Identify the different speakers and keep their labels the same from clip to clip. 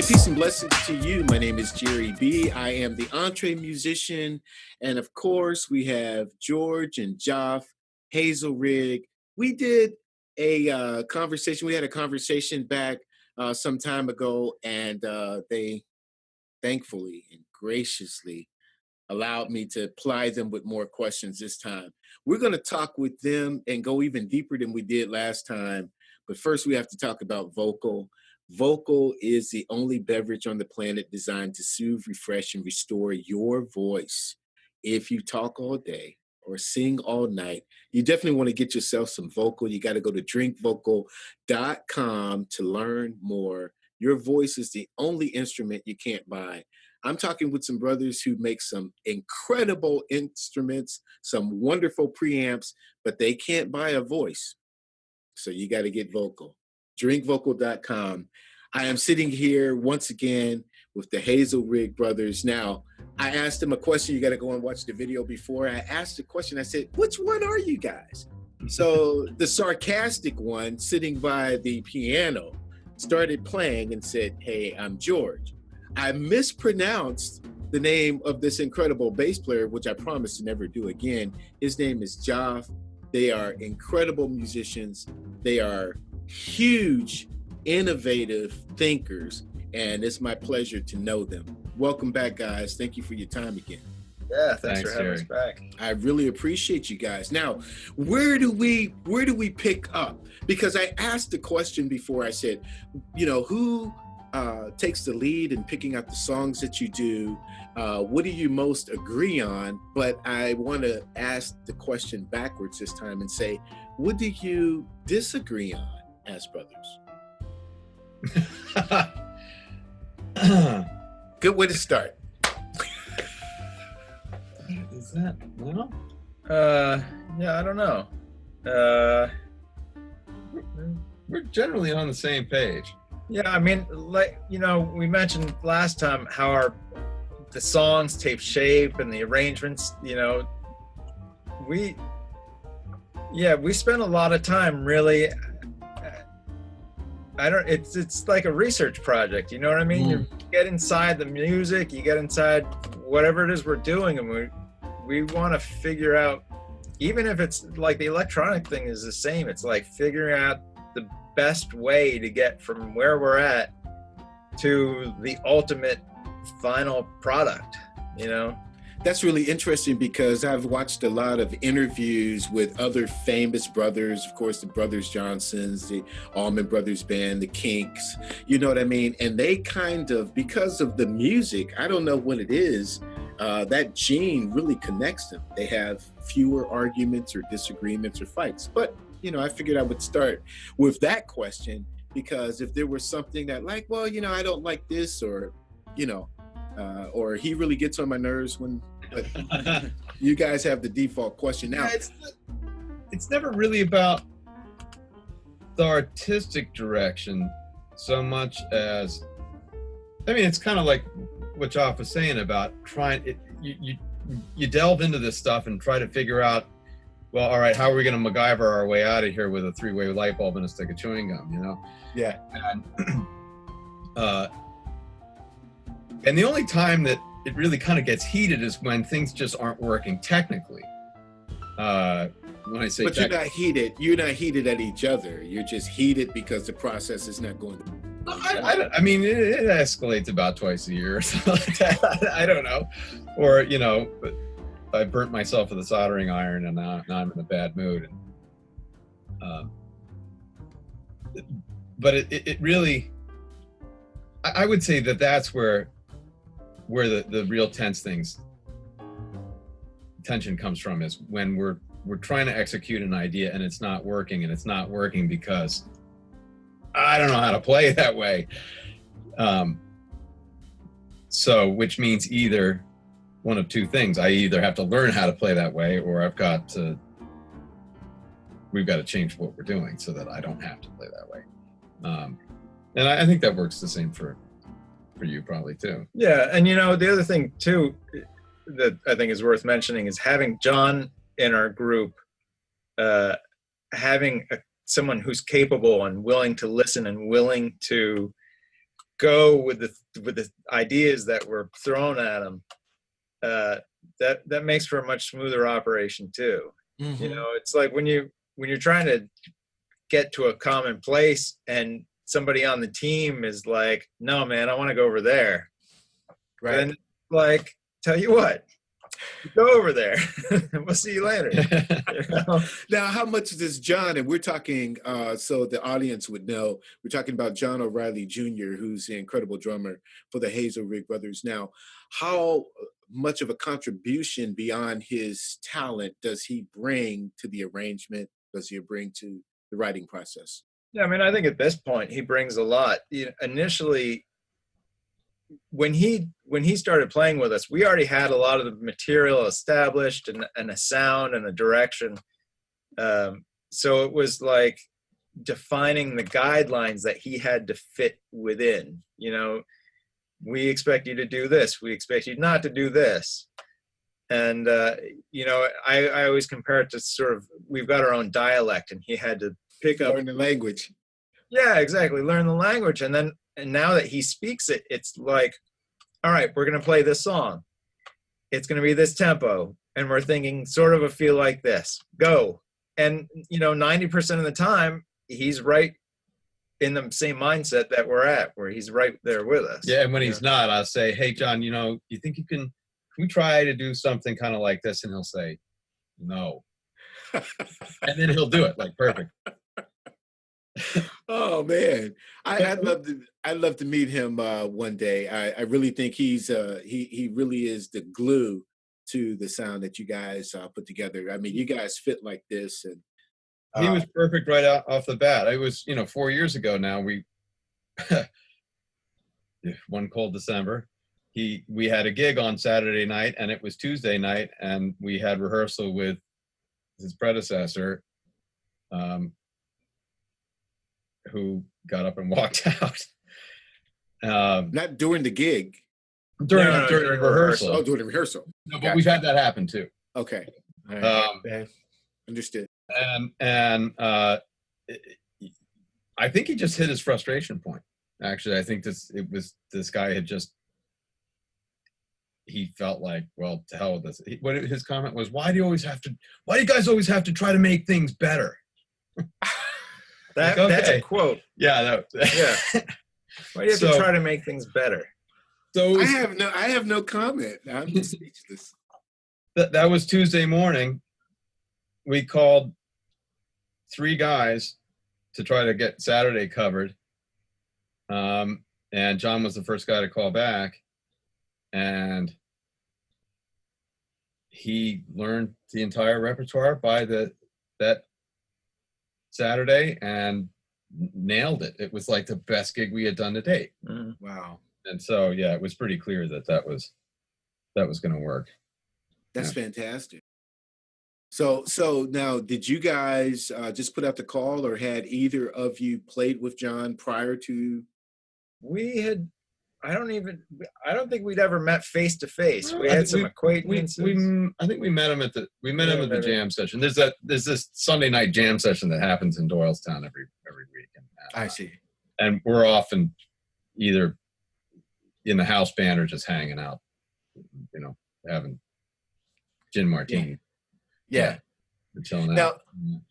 Speaker 1: Peace and blessings to you. My name is Jere B. I am the EntreMusician. And of course, we have George and Joff, Hazelrigg. We did a conversation. We had a conversation back some time ago, and they thankfully and graciously allowed me to ply them with more questions this time. We're going to talk with them and go even deeper than we did last time. But first, we have to talk about vocal. Vocal is the only beverage on the planet designed to soothe, refresh, and restore your voice. If you talk all day or sing all night, you definitely want to get yourself some vocal. You got to go to drinkvocal.com to learn more. Your voice is the only instrument you can't buy. I'm talking with some brothers who make some incredible instruments, some wonderful preamps, but they can't buy a voice. So you got to get vocal. Drinkvocal.com. I am sitting here once again with the Hazelrigg Brothers. Now, I asked them a question. You got to go and watch the video before. I asked the question. I said, which one are you guys? So the sarcastic one sitting by the piano started playing and said, hey, I'm George. I mispronounced the name of this incredible bass player, which I promise to never do again. His name is Joff. They are incredible musicians. They are huge, innovative thinkers, and it's my pleasure to know them. Welcome back, guys. Thank you for your time again.
Speaker 2: Yeah, thanks for having us back.
Speaker 1: I really appreciate you guys. Now, where do we pick up? Because I asked the question before. I said, who takes the lead in picking out the songs that you do? What do you most agree on? But I want to ask the question backwards this time and say, what do you disagree on as brothers? Good way to start.
Speaker 2: Is that well? Yeah, I don't know. We're generally on the same page. Yeah, I mean, we mentioned last time how the songs take shape and the arrangements. We spend a lot of time really. It's like a research project, you know what I mean? You get inside the music, you get inside whatever it is we're doing, and we want to figure out, even if it's like the electronic thing is the same, it's like figuring out the best way to get from where we're at to the ultimate final product,
Speaker 1: That's really interesting because I've watched a lot of interviews with other famous brothers, of course, the Brothers Johnsons, the Allman Brothers Band, the Kinks, you know what I mean? And they kind of, because of the music, I don't know what it is, that gene really connects them. They have fewer arguments or disagreements or fights. But, I figured I would start with that question because if there was something that I don't like this or he really gets on my nerves when, but you guys have the default question now.
Speaker 2: Yeah, it's never really about the artistic direction so much as, it's kind of like what Joff was saying about you delve into this stuff and try to figure out, well, all right, how are we going to MacGyver our way out of here with a 3-way light bulb and a stick of chewing gum,
Speaker 1: Yeah.
Speaker 2: And the only time that it really kind of gets heated is when things just aren't working technically. When I say,
Speaker 1: but you're not heated at each other. You're just heated because the process is not going.
Speaker 2: It escalates about twice a year or something like that. I don't know, or but I burnt myself with a soldering iron, and now I'm in a bad mood. But it really, I would say that's where the real tension comes from, is when we're trying to execute an idea and it's not working because I don't know how to play it that way. So which means either one of two things. I either have to learn how to play that way, or we've got to change what we're doing so that I don't have to play that way. And I think that works the same for you probably too. Yeah, and the other thing too that I think is worth mentioning is having John in our group, having someone who's capable and willing to listen and willing to go with the ideas that were thrown at him, that makes for a much smoother operation too.
Speaker 1: Mm-hmm.
Speaker 2: You know, it's like when you're trying to get to a common place and somebody on the team is like, no man, I want to go over there. Right. Then like, tell you what, go over there. We'll see you later. You know?
Speaker 1: Now, how much does John, and we're talking, so the audience would know, we're talking about John O'Reilly Jr., who's the incredible drummer for the Hazelrigg Brothers. Now, how much of a contribution beyond his talent does he bring to the arrangement? Does he bring to the writing process?
Speaker 2: Yeah, I mean, I think at this point he brings a lot. You know, initially, when he started playing with us, we already had a lot of the material established and a sound and a direction. So it was like defining the guidelines that he had to fit within. You know, we expect you to do this. We expect you not to do this. And, you know, I always compare it to sort of, we've got our own dialect and he had to pick up.
Speaker 1: Learn the language.
Speaker 2: Yeah, exactly. Learn the language. And now that he speaks it, it's like, all right, we're going to play this song. It's going to be this tempo. And we're thinking sort of a feel like this. Go. And, you know, 90% of the time, he's right in the same mindset that we're at, where he's right there with us.
Speaker 3: Yeah, and when he's not, I'll say, hey, John, you know, you think you can we try to do something kind of like this? And he'll say, no. And then he'll do it, like, perfect.
Speaker 1: Oh man, I'd love to meet him one day. I really think he really is the glue to the sound that you guys put together. I mean, you guys fit like this, and
Speaker 3: he was perfect right off the bat. It was 4 years ago now. We one cold December, we had a gig on Saturday night, and it was Tuesday night, and we had rehearsal with his predecessor. Who got up and walked out.
Speaker 1: Not during the gig.
Speaker 3: During rehearsal.
Speaker 1: Oh, during the rehearsal.
Speaker 3: No, but gotcha. We've had that happen too.
Speaker 1: Okay. All right. Understood.
Speaker 3: And I think he just hit his frustration point. Actually, I think this guy had he felt like, well, to hell with this. What his comment was, why do you guys always have to try to make things better?
Speaker 2: That's a quote.
Speaker 3: Yeah.
Speaker 2: Yeah. Why do you have to try to make things better?
Speaker 3: So
Speaker 1: I have no comment. I'm speechless.
Speaker 3: That was Tuesday morning. We called 3 guys to try to get Saturday covered. And John was the first guy to call back. And he learned the entire repertoire by that Saturday and nailed it. It was like the best gig we had done to date.
Speaker 1: Wow.
Speaker 3: And so, yeah, it was pretty clear that was going to work.
Speaker 1: That's fantastic. So now, did you guys just put out the call, or had either of you played with John prior to?
Speaker 2: We had. I don't think we'd ever met face to face. We had some acquaintances.
Speaker 3: I think we met him at the jam session. There's this Sunday night jam session that happens in Doylestown every week.
Speaker 1: I see.
Speaker 3: And we're often either in the house band or just hanging out, having gin martini.
Speaker 1: Yeah.
Speaker 3: Chilling out.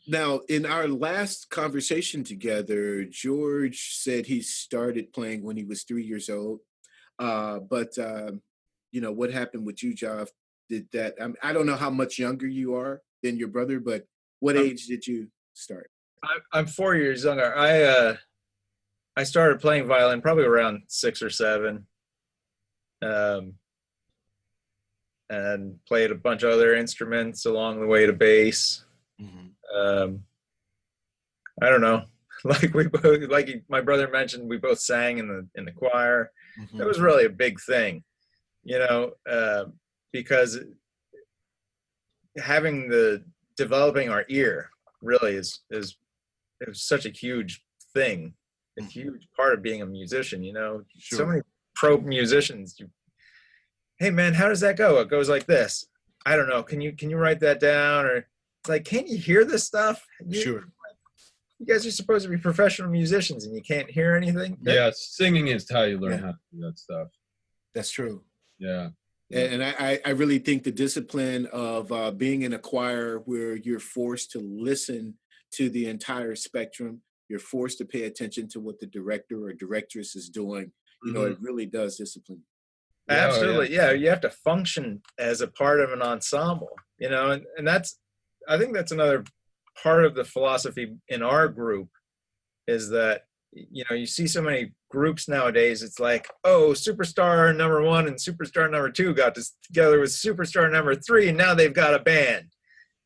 Speaker 1: Now, in our last conversation together, George said he started playing when he was 3 years old. But what happened with you, Joff? Did that? I don't know how much younger you are than your brother, but what age did you start?
Speaker 2: I'm 4 years younger. I started playing violin probably around 6 or 7. And played a bunch of other instruments along the way to bass. Mm-hmm. I don't know. Like my brother mentioned, we both sang in the choir. Mm-hmm. That was really a big thing, because developing our ear really it was such a huge thing, a huge part of being a musician. Sure. So many pro musicians. Hey man, how does that go? It goes like this. I don't know. Can you write that down? Or it's like, can't you hear this stuff?
Speaker 1: Sure.
Speaker 2: you guys are supposed to be professional musicians and you can't hear anything.
Speaker 3: Yeah, singing is how you learn
Speaker 1: Yeah.
Speaker 3: how to do that stuff.
Speaker 1: That's true.
Speaker 3: Yeah.
Speaker 1: And I really think the discipline of being in a choir where you're forced to listen to the entire spectrum, you're forced to pay attention to what the director or directress is doing, you know, it really does discipline.
Speaker 3: Yeah,
Speaker 2: Absolutely. Yeah. You have to function as a part of an ensemble, you know, and that's, I think that's another part of the philosophy in our group is that, you know, you see so many groups nowadays, it's like, oh, superstar number 1 and superstar number 2 got together with superstar number 3 and now they've got a band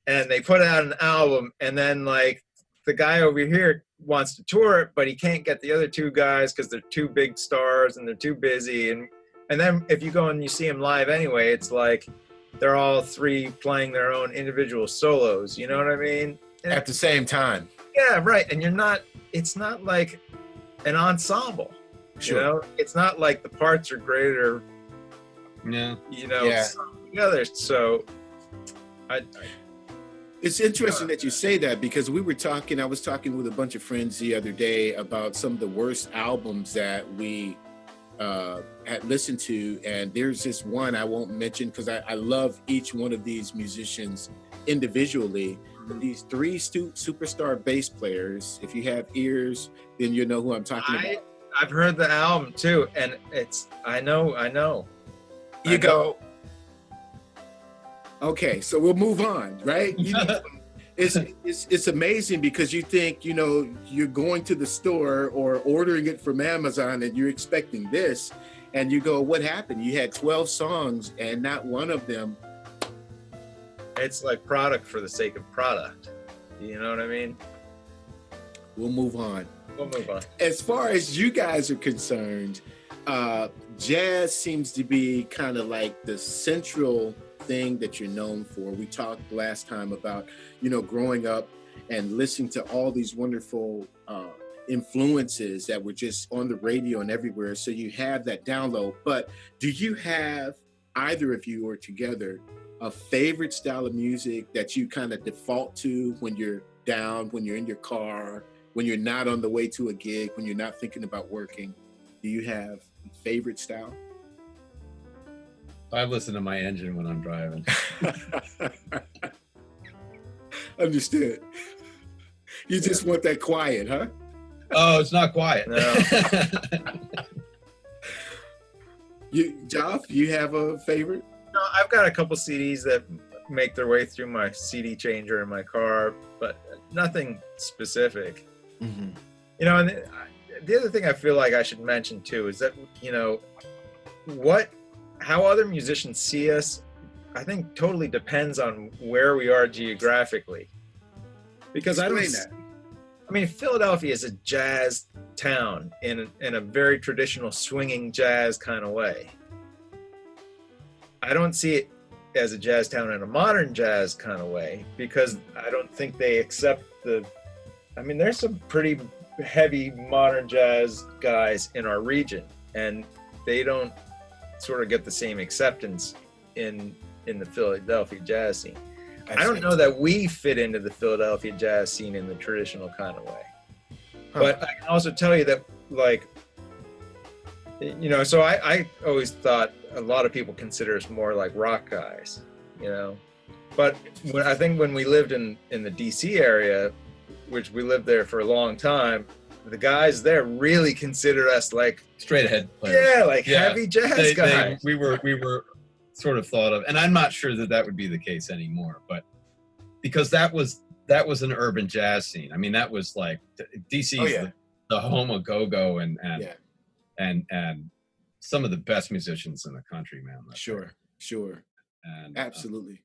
Speaker 2: and they put out an album, and then like the guy over here wants to tour it, but he can't get the other 2 guys because they're 2 big stars and they're too busy, and then if you go and you see them live anyway, it's like they're all 3 playing their own individual solos, you know what I mean? And
Speaker 1: At the same time.
Speaker 2: yeah, right. And it's not like an ensemble.
Speaker 1: Sure.
Speaker 2: You know, it's not like the parts are great or
Speaker 3: Yeah.
Speaker 2: you know
Speaker 1: Yeah.
Speaker 2: together. So
Speaker 1: It's interesting that you say that because I was talking with a bunch of friends the other day about some of the worst albums that we had listened to. And there's this one I won't mention because I love each one of these musicians individually. These 3 superstar bass players, if you have ears, then you know who I'm talking about.
Speaker 2: I've heard the album too, and I know.
Speaker 1: You go, okay, so we'll move on, right? You know, it's amazing because you think, you know, you're going to the store or ordering it from Amazon and you're expecting this, and you go, what happened? You had 12 songs and not one of them.
Speaker 2: It's like product for the sake of product. You know what I mean?
Speaker 1: We'll move on.
Speaker 2: We'll move on.
Speaker 1: As far as you guys are concerned, jazz seems to be kind of like the central thing that you're known for. We talked last time about, you know, growing up and listening to all these wonderful influences that were just on the radio and everywhere. So you have that download. But do you have, either of you or together, a favorite style of music that you kind of default to when you're down, when you're in your car, when you're not on the way to a gig, when you're not thinking about working? Do you have a favorite style?
Speaker 3: I listen to my engine when I'm driving.
Speaker 1: Understood. You just want that quiet, huh?
Speaker 3: Oh, it's not quiet.
Speaker 2: No.
Speaker 1: Joff, you have a favorite?
Speaker 2: No, I've got a couple CDs that make their way through my CD changer in my car, but nothing specific.
Speaker 1: Mm-hmm.
Speaker 2: You know, and the other thing I feel like I should mention too is that, you know, how other musicians see us, I think totally depends on where we are geographically. Because
Speaker 1: Explain that.
Speaker 2: I mean, Philadelphia is a jazz town in a very traditional swinging jazz kind of way. I don't see it as a jazz town in a modern jazz kind of way because I don't think they accept there's some pretty heavy modern jazz guys in our region, and they don't sort of get the same acceptance in the Philadelphia jazz scene. I don't know that we fit into the Philadelphia jazz scene in the traditional kind of way. Huh. But I can also tell you that, like, you know, so I always thought a lot of people consider us more like rock guys, you know. But I think when we lived in the DC area, which we lived there for a long time, the guys there really considered us like
Speaker 3: straight ahead players.
Speaker 2: Yeah, like heavy jazz guys.
Speaker 3: We were sort of thought of, and I'm not sure that would be the case anymore, but because that was an urban jazz scene. I mean, that was like DC is the home of go-go and some of the best musicians in the country, man.
Speaker 1: Sure. And absolutely.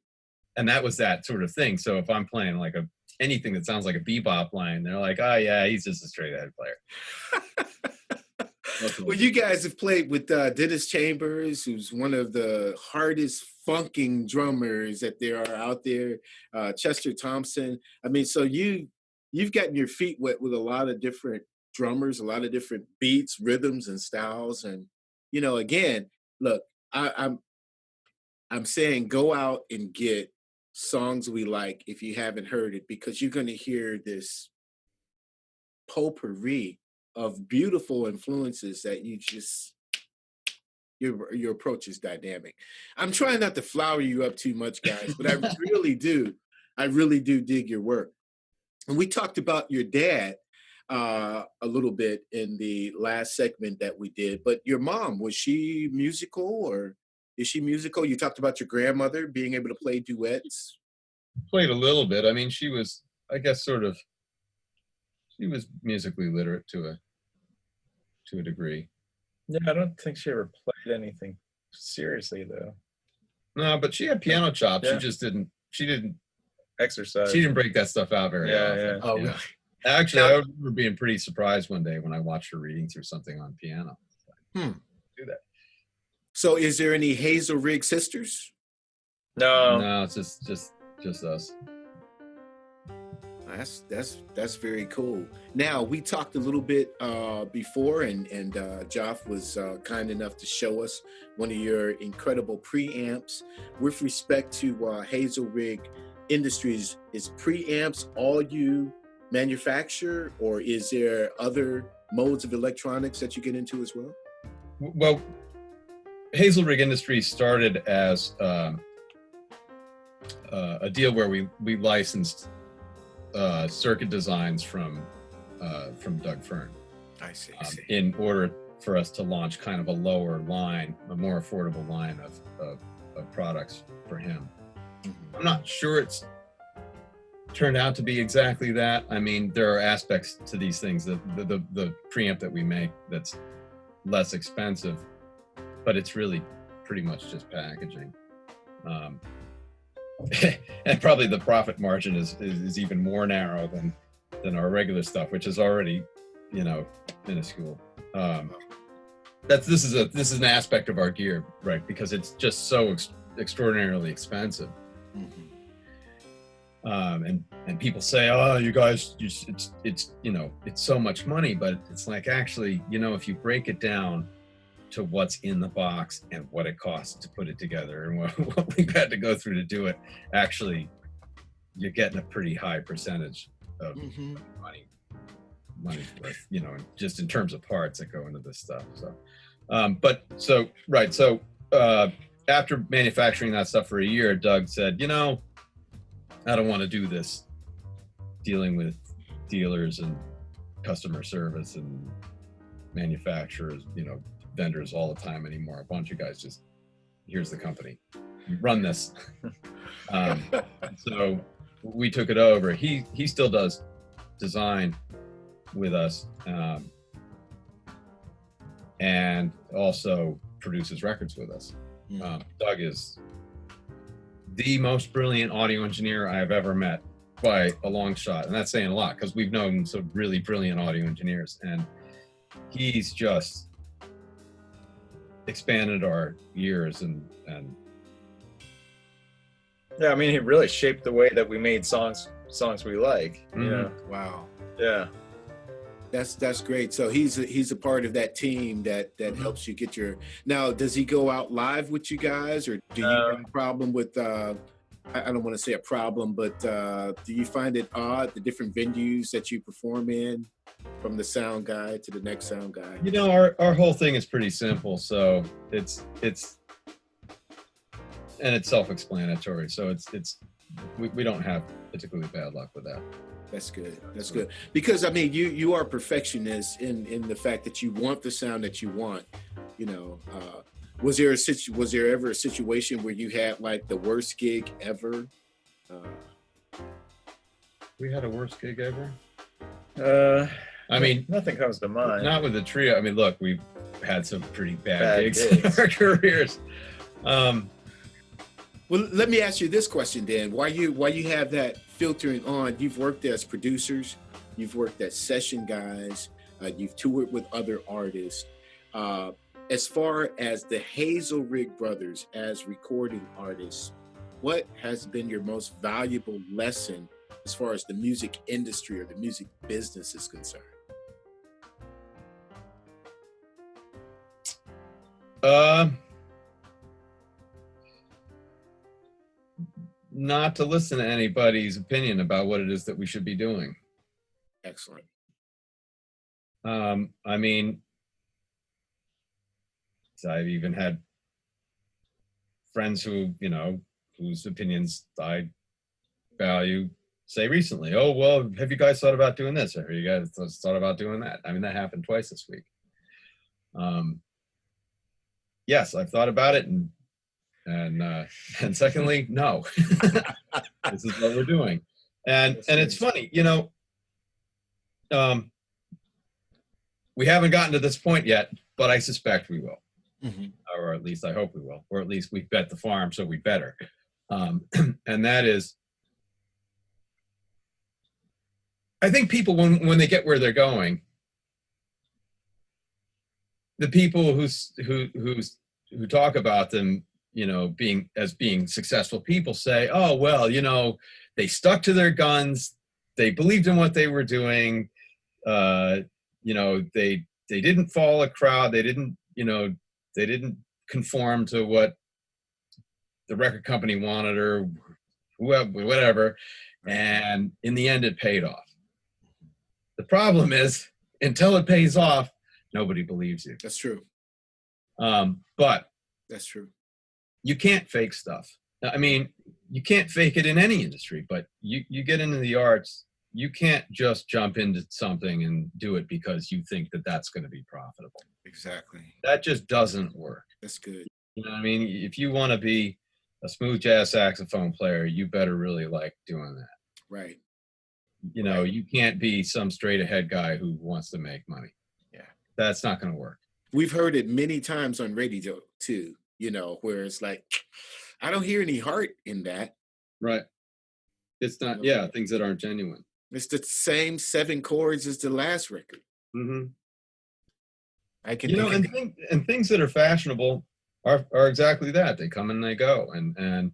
Speaker 3: And that was that sort of thing. So if I'm playing like anything that sounds like a bebop line, they're like, oh yeah, he's just a straight ahead player.
Speaker 1: Well, you guys have played with Dennis Chambers, who's one of the hardest funking drummers that there are out there. Chester Thompson. I mean, so you've gotten your feet wet with a lot of different drummers, a lot of different beats, rhythms, and styles. And you know, again, look, I'm saying go out and get songs we like if you haven't heard it, because you're going to hear this potpourri of beautiful influences that you just your approach is dynamic. I'm trying not to flower you up too much, guys, but I really do. I really do dig your work. And we talked about your dad a little bit in the last segment that we did, but your mom, was she musical or is she musical? You talked about your grandmother being able to play duets.
Speaker 3: Played a little bit. I mean, she was, I guess, she was musically literate to a degree.
Speaker 2: Yeah, I don't think she ever played anything seriously though.
Speaker 3: No, but she had piano chops.
Speaker 2: Yeah.
Speaker 3: She didn't
Speaker 2: Exercise.
Speaker 3: She didn't break that stuff out very often.
Speaker 2: Yeah.
Speaker 1: Oh,
Speaker 3: Yeah.
Speaker 1: really?
Speaker 3: Actually, I remember being pretty surprised one day when I watched her reading through something on piano. Do that.
Speaker 1: So is there any Hazelrigg sisters?
Speaker 3: No, it's just us.
Speaker 1: That's very cool. Now, we talked a little bit before, and Joff was kind enough to show us one of your incredible preamps. With respect to Hazelrigg Industries, is preamps all you manufacture, or is there other modes of electronics that you get into as well?
Speaker 3: Well, Hazelrigg Industries started as a deal where we licensed circuit designs from Doug Fern.
Speaker 1: I see.
Speaker 3: In order for us to launch kind of a lower line, a more affordable line of products for him. Mm-hmm. I'm not sure it's turned out to be exactly that. I mean, there are aspects to these things that the preamp that we make that's less expensive, but it's really pretty much just packaging. And probably the profit margin is even more narrow than our regular stuff, which is already, minuscule. This is an aspect of our gear, right? Because it's just so extraordinarily expensive. Mm-hmm. And people say, oh, you guys, it's so much money, but it's like, actually, if you break it down to what's in the box and what it costs to put it together and what we've had to go through to do it, actually, you're getting a pretty high percentage of money worth, just in terms of parts that go into this stuff. So, after manufacturing that stuff for a year, Doug said, I don't want to do this dealing with dealers and customer service and manufacturers, vendors all the time anymore. Why don't you guys just, here's the company, run this. So we took it over. He still does design with us, and also produces records with us. Doug is the most brilliant audio engineer I have ever met by a long shot, and that's saying a lot because we've known some really brilliant audio engineers, and he's just expanded our ears and
Speaker 2: yeah, I mean, he really shaped the way that we made songs we like.
Speaker 1: Wow.
Speaker 2: Yeah.
Speaker 1: That's great. So he's a part of that team that helps you get your. Now, does he go out live with you guys, or do you have a problem with? I don't want to say a problem, but do you find it odd the different venues that you perform in, from the sound guy to the next sound guy?
Speaker 3: Our whole thing is pretty simple, so it's self-explanatory. So we don't have particularly bad luck with that.
Speaker 1: That's good. That's good. Because I mean, you are perfectionist in the fact that you want the sound that you want. Was there ever a situation where you had like the worst gig ever?
Speaker 3: We had a worst gig ever?
Speaker 2: I mean, nothing comes to mind.
Speaker 3: Not with the trio. I mean, look, we've had some pretty bad gigs in our careers.
Speaker 1: Well, let me ask you this question, Dan. While you have that filtering on, you've worked as producers, you've worked as session guys, you've toured with other artists. As far as the Hazelrigg Brothers as recording artists, what has been your most valuable lesson as far as the music industry or the music business is concerned?
Speaker 3: Not to listen to anybody's opinion about what it is that we should be doing.
Speaker 1: Excellent.
Speaker 3: I mean, I've even had friends who, you know, whose opinions I value say recently, oh, well, have you guys thought about doing this? Or have you guys thought about doing that? I mean, that happened twice this week. Yes, I've thought about it. And secondly, no, this is what we're doing. And it's funny, you know, we haven't gotten to this point yet, but I suspect we will. Mm-hmm. Or at least I hope we will, or at least we bet the farm, so we better. And that is, I think people, when they get where they're going, the people who talk about them, you know, being successful people say, oh, well, you know, they stuck to their guns, they believed in what they were doing, you know, they didn't follow a crowd, they didn't conform to what the record company wanted or whoever, whatever, and in the end it paid off. The problem is, until it pays off, nobody believes you.
Speaker 1: That's true.
Speaker 3: But
Speaker 1: that's true.
Speaker 3: You can't fake stuff. I mean, you can't fake it in any industry, but you get into the arts, you can't just jump into something and do it because you think that that's going to be profitable.
Speaker 1: Exactly.
Speaker 3: That just doesn't work.
Speaker 1: That's good.
Speaker 3: You know what I mean? If you want to be a smooth jazz saxophone player, you better really like doing that.
Speaker 1: Right.
Speaker 3: You know, you can't be some straight ahead guy who wants to make money.
Speaker 1: Yeah.
Speaker 3: That's not going to work.
Speaker 1: We've heard it many times on radio too, you know, where it's like, I don't hear any heart in that.
Speaker 3: Right. It's not, yeah, things that aren't genuine.
Speaker 1: It's the same 7 chords as the last record.
Speaker 3: Mm-hmm.
Speaker 1: I can,
Speaker 3: you know, and things that are fashionable are exactly that. They come and they go, and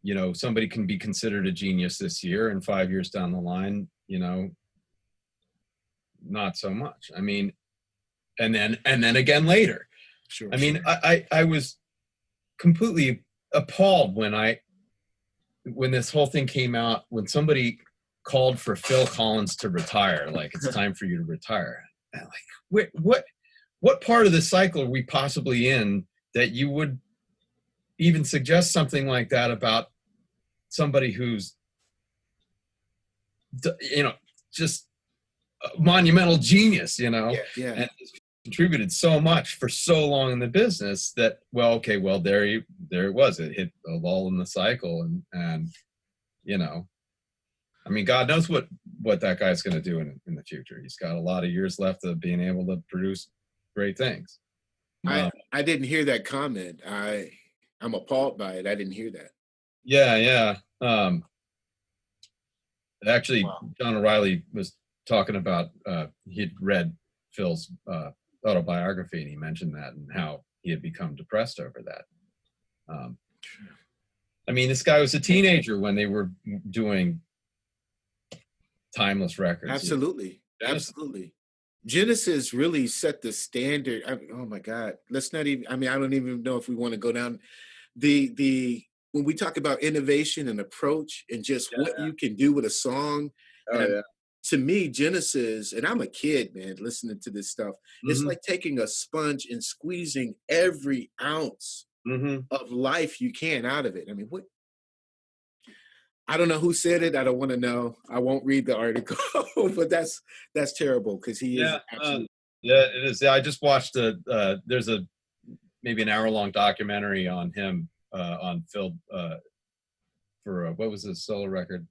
Speaker 3: you know, somebody can be considered a genius this year, and 5 years down the line, you know, not so much. I mean, and then again later.
Speaker 1: Sure.
Speaker 3: I mean, I was completely appalled when this whole thing came out, when somebody called for Phil Collins to retire, like, it's time for you to retire. And I'm like, what part of the cycle are we possibly in that you would even suggest something like that about somebody who's, you know, just a monumental genius, you know, and contributed so much for so long in the business that, well, okay, well, there it was. It hit a lull in the cycle, and you know, I mean, God knows what that guy's going to do in the future. He's got a lot of years left of being able to produce great things.
Speaker 1: I didn't hear that comment. I'm appalled by it. I didn't hear that.
Speaker 3: Yeah. Actually, wow. John O'Reilly was talking about he'd read Phil's autobiography, and he mentioned that and how he had become depressed over that. I mean, this guy was a teenager when they were doing timeless records.
Speaker 1: Absolutely. Absolutely. Genesis really set the standard. Oh my God. Let's not even, I mean, I don't even know if we want to go down when we talk about innovation and approach and just what you can do with a song. To me, Genesis, and I'm a kid, man, listening to this stuff, it's like taking a sponge and squeezing every ounce of life you can out of it. I mean, I don't know who said it. I don't want to know. I won't read the article, but that's terrible because he is absolutely.
Speaker 3: Yeah, it is. Yeah, I just watched there's maybe an hour-long documentary on him, on Phil, for what was his solo record?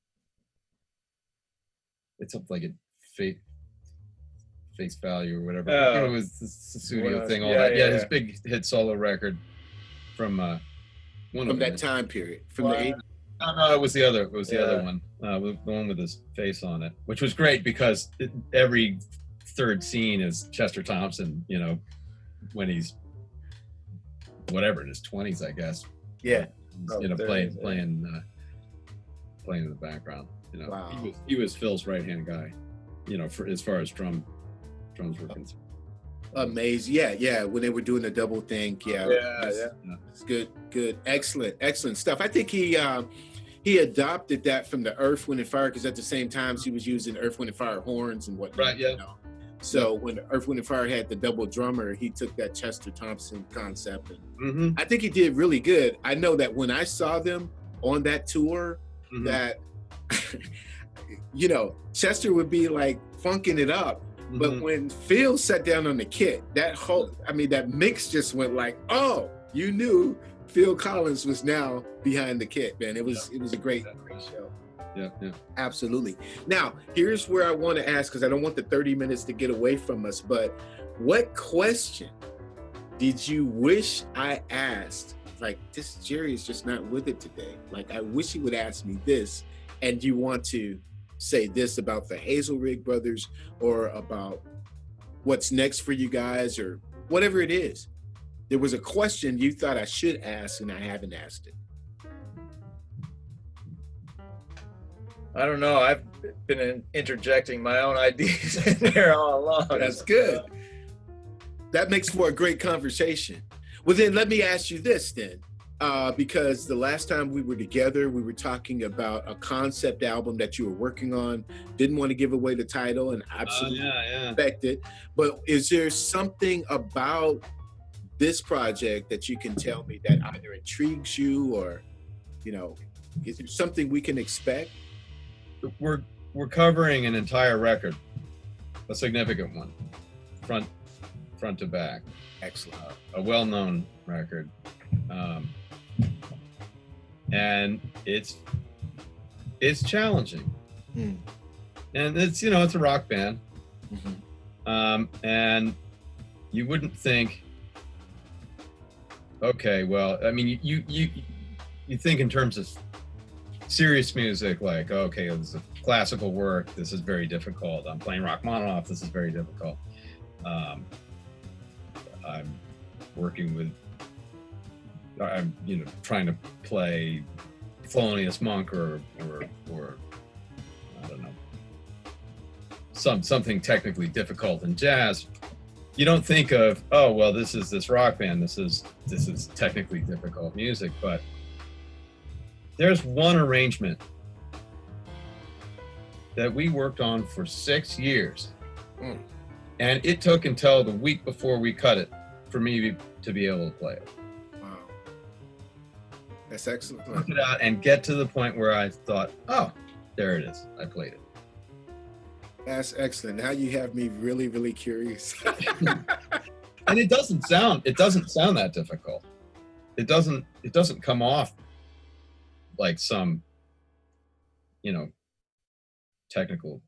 Speaker 3: It's something like a face value or whatever. It was the studio thing, all that. Yeah, his big hit solo record from
Speaker 1: that time period, from the 80s.
Speaker 3: No, it was the other. It was the other one, the one with his face on it, which was great because every third scene is Chester Thompson. You know, when he's whatever in his 20s, I guess.
Speaker 1: Yeah.
Speaker 3: You know, playing in the background. You know, wow. He was Phil's right-hand guy. You know, for as far as drums were concerned.
Speaker 1: Amazing. Yeah. When they were doing the double thing. Yeah. It's good. Excellent stuff. I think he adopted that from the Earth, Wind and Fire, because at the same time he was using Earth, Wind and Fire horns and whatnot.
Speaker 3: Right, yeah.
Speaker 1: You know? So when Earth, Wind and Fire had the double drummer, he took that Chester Thompson concept, and I think he did really good. I know that when I saw them on that tour, that you know, Chester would be like funking it up, but when Phil sat down on the kit, that whole, I mean, that mix just went like, oh, you knew Phil Collins was now behind the kit, man. It was a great show.
Speaker 3: Yeah.
Speaker 1: Absolutely. Now, here's where I want to ask, because I don't want the 30 minutes to get away from us, but what question did you wish I asked? Like, this Jere is just not with it today. Like, I wish he would ask me this, and you want to say this about the Hazelrigg Brothers, or about what's next for you guys, or whatever it is. There was a question you thought I should ask, and I haven't asked it.
Speaker 2: I don't know. I've been interjecting my own ideas in there all along.
Speaker 1: That's good. That makes for a great conversation. Well, then let me ask you this then, because the last time we were together, we were talking about a concept album that you were working on. Didn't want to give away the title, and absolutely respect it. But is there something about this project that you can tell me that either intrigues you, or, you know, is there something we can expect?
Speaker 3: We're covering an entire record, a significant one, front to back.
Speaker 1: Excellent.
Speaker 3: A well-known record, and it's challenging, and it's, you know, it's a rock band, and you wouldn't think, okay, well, I mean, you think in terms of serious music, like, okay, this is classical work, this is very difficult. I'm playing Rachmaninoff, this is very difficult. I'm working with, I'm, you know, trying to play Thelonious Monk or I don't know, something technically difficult in jazz. You don't think of, oh, well, this is this rock band, this is technically difficult music, but there's one arrangement that we worked on for 6 years. And it took until the week before we cut it for me to be able to play it.
Speaker 1: Wow. That's excellent.
Speaker 3: Work it out and get to the point where I thought, oh, there it is. I played it.
Speaker 1: That's excellent. Now you have me really, really curious.
Speaker 3: And it doesn't sound that difficult. It doesn't come off like some, you know, technical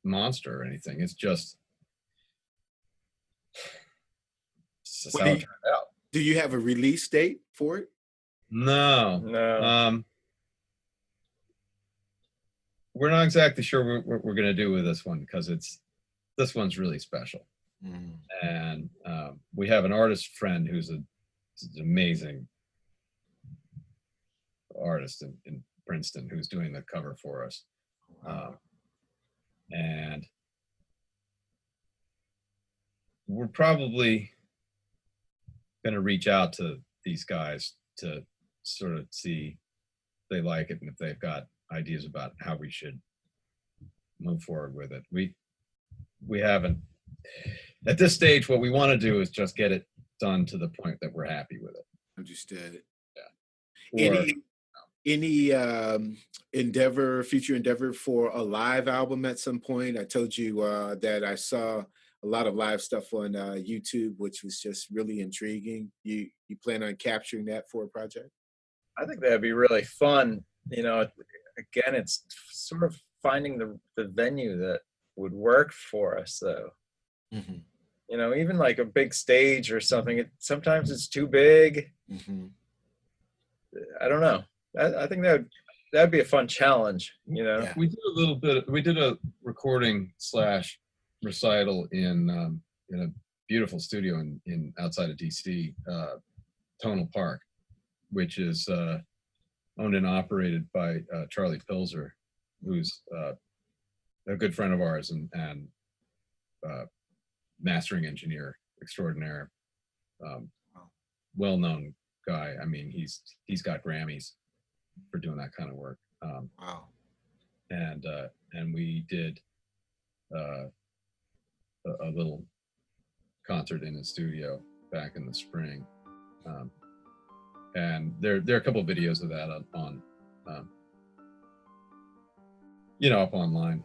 Speaker 3: monster or anything. It's just how it turned out.
Speaker 1: Do you have a release date for it?
Speaker 3: No. We're not exactly sure what we're going to do with this one, because this one's really special. And we have an artist friend who's an amazing artist in Princeton, who's doing the cover for us. And we're probably going to reach out to these guys to sort of see if they like it and if they've got ideas about how we should move forward with it. We haven't, at this stage, what we want to do is just get it done to the point that we're happy with it.
Speaker 1: Understood.
Speaker 3: Yeah.
Speaker 1: Any future endeavor for a live album at some point? I told you that I saw a lot of live stuff on YouTube, which was just really intriguing. You plan on capturing that for a project?
Speaker 2: I think that'd be really fun. You know, again, it's sort of finding the venue that would work for us, though. You know, even like a big stage or something, sometimes it's too big. I don't know. I think that'd be a fun challenge, you know.
Speaker 3: Yeah. We did a recording / recital in a beautiful studio in outside of DC, Tonal Park, which is owned and operated by Charlie Pilzer, who's a good friend of ours and mastering engineer extraordinaire, well-known guy. I mean, he's got Grammys doing that kind of work.
Speaker 1: Wow.
Speaker 3: And we did a little concert in the studio back in the spring. And there are a couple of videos of that on up online.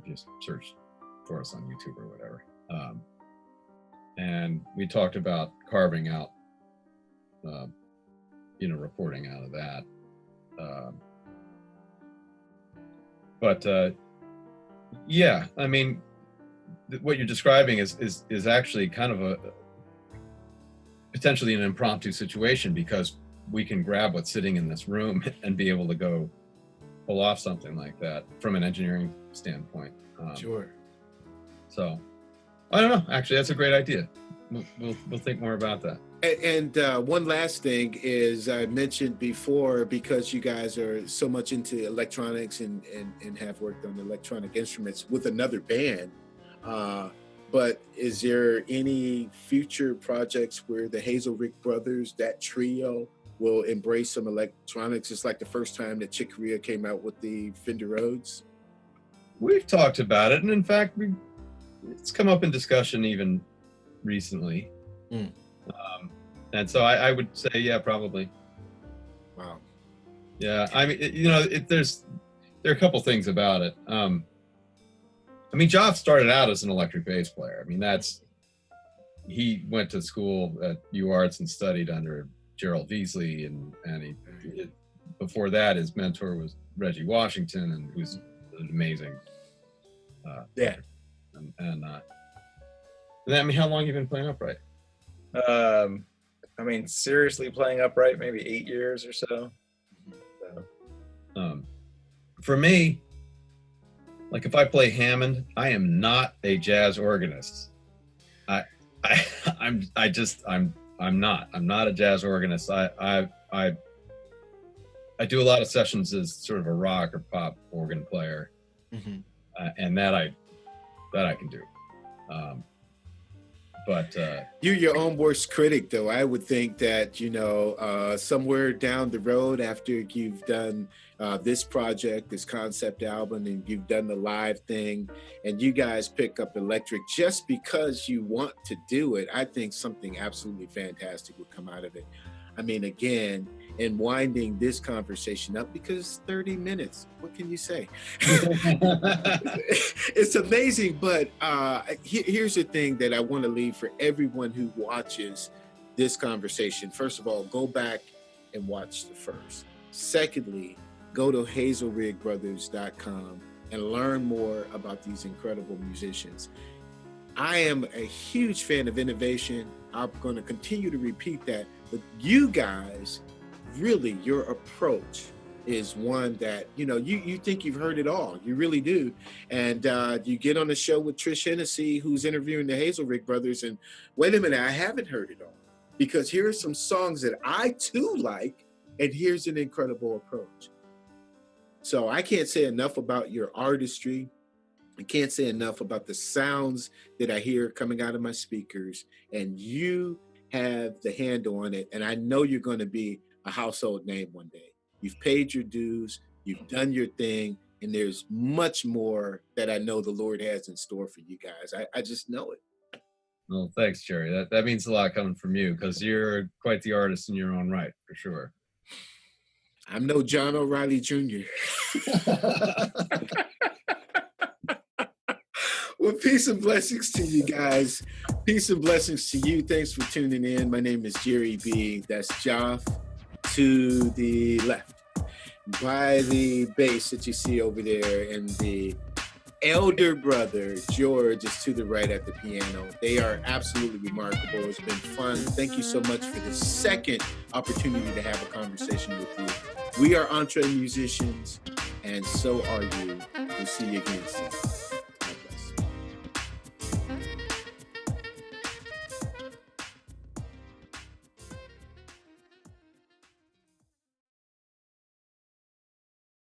Speaker 3: If you search for us on YouTube or whatever. And we talked about carving out, reporting out of that. Yeah, I mean, what you're describing is actually kind of a potentially an impromptu situation, because we can grab what's sitting in this room and be able to go pull off something like that from an engineering standpoint.
Speaker 1: Sure.
Speaker 3: So I don't know. Actually, that's a great idea. We'll think more about that.
Speaker 1: And one last thing is, I mentioned before, because you guys are so much into electronics and have worked on electronic instruments with another band, but is there any future projects where the Hazelrigg Brothers, that trio, will embrace some electronics? It's like the first time that Chick Corea came out with the Fender Rhodes.
Speaker 3: We've talked about it, and in fact, it's come up in discussion even recently. And so I would say, yeah, probably.
Speaker 1: Wow.
Speaker 3: Yeah, I mean, there are a couple things about it. I mean, Joff started out as an electric bass player. I mean, he went to school at UArts and studied under Gerald Veasley, and before that, his mentor was Reggie Washington, and who's an amazing.
Speaker 1: Yeah.
Speaker 3: And I mean, how long have you been playing upright?
Speaker 2: I mean, seriously playing upright, maybe 8 years or so.
Speaker 3: For me, like if I play Hammond, I am not a jazz organist. I'm not a jazz organist. I do a lot of sessions as sort of a rock or pop organ player, and that I can do. But
Speaker 1: you're your own worst critic, though. I would think that, somewhere down the road, after you've done this project, this concept album, and you've done the live thing, and you guys pick up electric just because you want to do it, I think something absolutely fantastic would come out of it. I mean, again, in winding this conversation up, because 30 minutes, what can you say? It's amazing, but here's the thing that I want to leave for everyone who watches this conversation. First of all, go back and watch the first. Secondly, go to HazelriggBrothers.com and learn more about these incredible musicians. I am a huge fan of innovation. I'm going to continue to repeat that, but you guys, really, your approach is one that, you think you've heard it all. You really do. And you get on a show with Trish Hennessy, who's interviewing the Hazelrigg Brothers, and wait a minute, I haven't heard it all. Because here are some songs that I too like, and here's an incredible approach. So I can't say enough about your artistry. I can't say enough about the sounds that I hear coming out of my speakers, and you have the handle on it. And I know you're going to be a household name one day. You've paid your dues, you've done your thing, and there's much more that I know the Lord has in store for you guys. I just know it.
Speaker 3: Well, thanks, Jere. That means a lot coming from you, because you're quite the artist in your own right, for sure.
Speaker 1: I'm no John O'Reilly Jr. Well, peace and blessings to you guys. Peace and blessings to you. Thanks for tuning in. My name is Jere B. That's Joff to the left. By the bass that you see over there, and the elder brother, George, is to the right at the piano. They are absolutely remarkable. It's been fun. Thank you so much for the second opportunity to have a conversation with you. We are EntreMusicians, and so are you. We'll see you again soon.